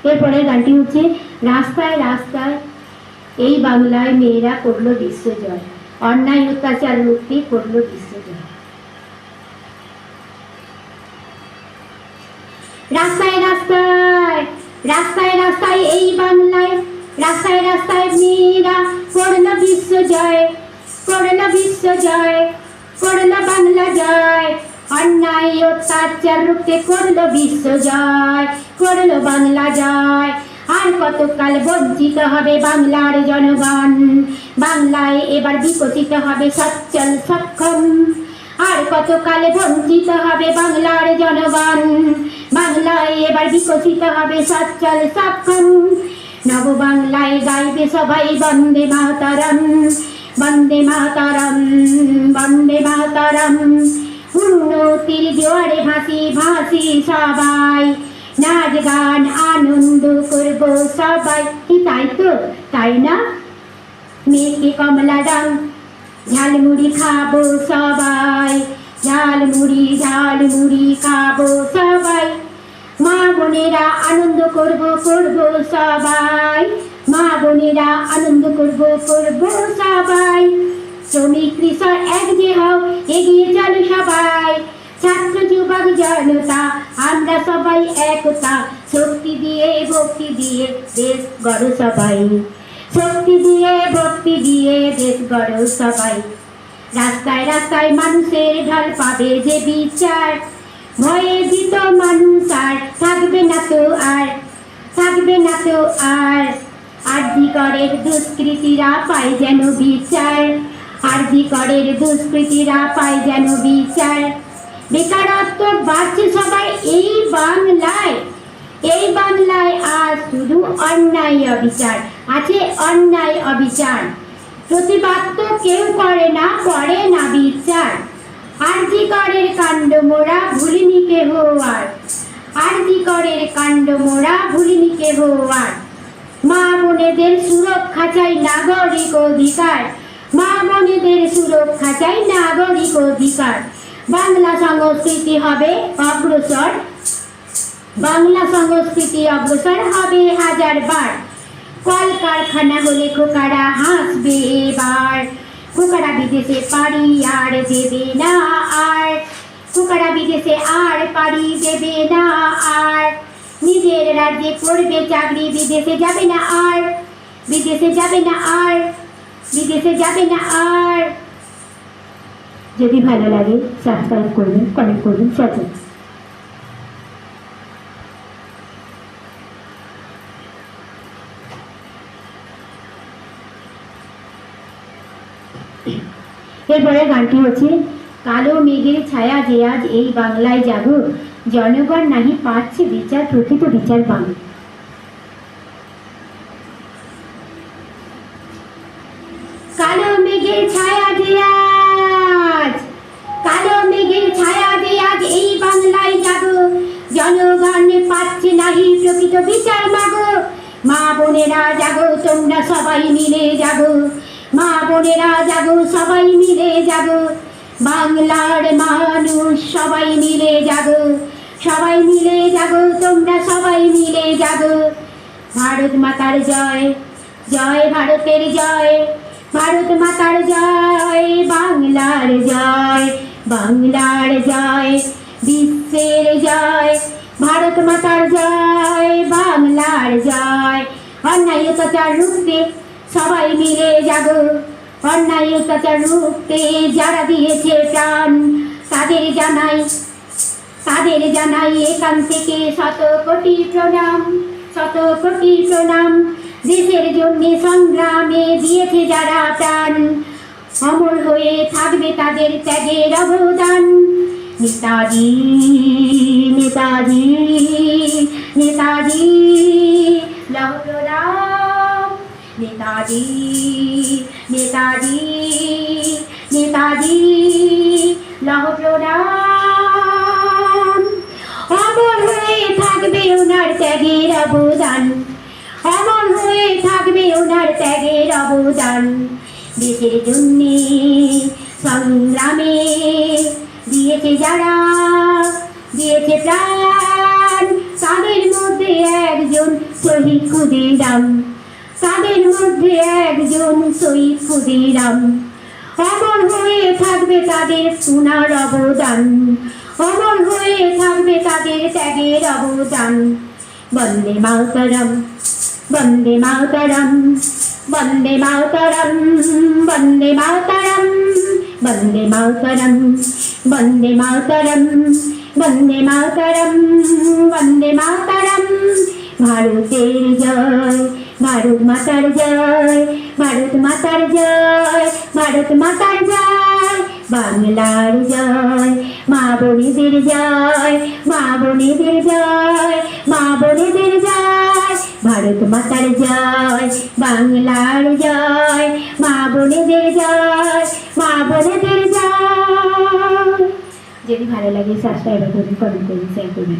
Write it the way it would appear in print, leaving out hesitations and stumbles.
এরপরে গানটি হচ্ছে রাস্তায় রাস্তায় এই বাংলায় মেয়েরা করলো বিশ্বজয়, অন্যায় অত্যাচার রুখতে করলো বিশ্বজয়। রাস্তায় রাস্তায় রাস্তায় রাস্তায় এই বাংলায়, রাস্তায় রাস্তায় মেয়েরা করলো বিশ্বজয়, করলো বিশ্বজয়, করলো বাংলা জয়, অন্যায় অত্যাচার রুখতে করলো বিশ্বজয়, করলো বাংলা জয়। আর কতকাল বঞ্চিত হবে বাংলার জনগণ, বাংলায় এবার বিকশিত হবে সচ্ছল সক্ষম। আর কতকাল বঞ্চিত হবে বাংলার জনগণ, বাংলায় এবার বিকশিত হবে সচ্ছল সক্ষম। নব বাংলায় গাইবে সবাই বন্দে মাতরম, বন্দে মাতরম, বন্দে মাতরম। উন্নতির জোয়ারে ভাসি ভাসি সবাই, নাচ গান আনন্দ করব সবাই। কি তাই তো, তাই না? মেয়েকে কমলা রং ঝালমুড়ি খাবো সবাই, ঝালমুড়ি খাবো সবাই। মা বোনেরা আনন্দ করব করব সবাই, মা বোনেরা আনন্দ করব করব সবাই। শ্রমিক কৃষক এক যে হও, এগিয়ে চলো সবাই, ছাত্র যুবক জনতা আমরা সবাই একতা। শক্তি দিয়ে ভক্তি দিয়ে দেশ গড়ো সবাই, শক্তি দিয়ে ভক্তি দিয়ে দেশ গড়ো সবাই। রাস্তায় রাস্তায় মানুষের ঢল পাবে যে বিচার, ভয়ে ভীত মানুষ আর থাকবে না তো আর, থাকবে না তো আর। আরজিকরের দুষ্কৃতীরা পায় যেন বিচার, আরজিকরের দুষ্কৃতীরা পায় যেন বিচার। বেকারত্ব বাড়ছে সবাই এই বাংলায়, এই বাংলায় আজ শুধু অন্যায় অবিচার আছে, অন্যায় অবিচার। প্রতিবাদ তো কেউ করে না বিচার। আরজিকরের কাণ্ড মোরা ভুলিনি কেহ আর, আরজিকরের কাণ্ড মোরা ভুলিনি কেহ আর। মা বোনেদের সুরক্ষা চাই নাগরিক অধিকার, মা বোনেদের সুরক্ষা চাই নাগরিক অধিকার। বাংলা সংস্কৃতি হবে অগ্রসর, বাংলা সংস্কৃতি অগ্রসর হবে হাজার বার। কলকারখানা হলে খোকারা হাসবে এবার, খোকারা বিদেশে পাড়ি আর দেবে না আর, খোকারা বিদেশে আর পাড়ি দেবে না আর। নিজের রাজ্যে করবে চাকরি, বিদেশে যাবে না আর, বিদেশে যাবে না আর, বিদেশে যাবে না আর। যদি ভালো লাগে সাবস্ক্রাইব করবেন, কমেন্ট করবেন, শেয়ার করবেন। এরপরে গানটি হচ্ছে কালো মেঘের ছায়া যে আজ এই বাংলায় জাগো, জনগণ নাহি পাচ্ছে বিচার, প্রকৃত বিচার পাবে। কালো মেঘের ছায়া যে আজ, কালো মেঘের ছায়া যে আজ এই বাংলায় জাগো, জনগণ পাচ্ছে নাহি প্রকৃত বিচার মাগো। মা বোনেরা জাগো তোমরা সবাই মিলে জাগো, মা বোনেরা জাগো সবাই মিলে জাগো। বাংলার মানুষ সবাই মিলে জাগো, সবাই মিলে জাগো তোমরা সবাই মিলে জাগো। ভারত মাতার জয়, জয় ভারতের জয়, ভারত মাতার জয়, বাংলার জয়, বাংলার জয়, বিশ্বের জয়। ভারত মাতার জয়, বাংলার জয়। অন্যায় অত্যাচার রুখতে সবাই মিলে জাগো, অন্যায় অত্যাচার রুখতে যারা দিয়েছে প্রাণ তাদের জানাই, তাদের জানাই এখান থেকে শত কোটি প্রণাম, শত কোটি প্রণাম। দেশের জন্য সংগ্রামে দিয়েছে যারা প্রাণ, অমর হয়ে থাকবে তাদের ত্যাগের অবদান। নেতাজি নেতাজি নেতাজি লহ প্রণাম, নেতাজি নেতাজি নেতাজি লহ প্রণাম। অমর হয়ে থাকবে ওনার ত্যাগের অবদান, অমর হয়ে থাকবে ওনার ত্যাগের অবদান। দেশের জন্যে সংগ্রামে দিয়েছে যারা, দিয়েছে প্রাণ তাদের মধ্যে একজন শহীদ ক্ষুদিরাম, তাদের মধ্যে একজন শহীদ ক্ষুদিরাম। অমর হয়ে থাকবে তাদের সোনার অবদান, অমর হয়ে থাকবে তাদের ত্যাগের অবদান। বন্দে মাতরম, বন্দে মাতরম, বন্দে মাতরম, বন্দে মাতরম, বন্দে মাতরম, বন্দে মাতরম, বন্দে মাতরম, বন্দে মাতরম। ভারতের জয়, ভারত মাতার জয়, ভারত মাতার জয়, ভারত মাতার জয়। বাংলার জয়, মা বোনেদের জয়, মা বোনেদের জয়, মা বোনেদের জয়। ভারত মাতার জয়, বাংলার জয়, মা বোনেদের জয়, মা বোনেদের জয়। যদি ভালো লাগে সাবস্ক্রাইব করুন, কমেন্ট করুন, শেয়ার করুন।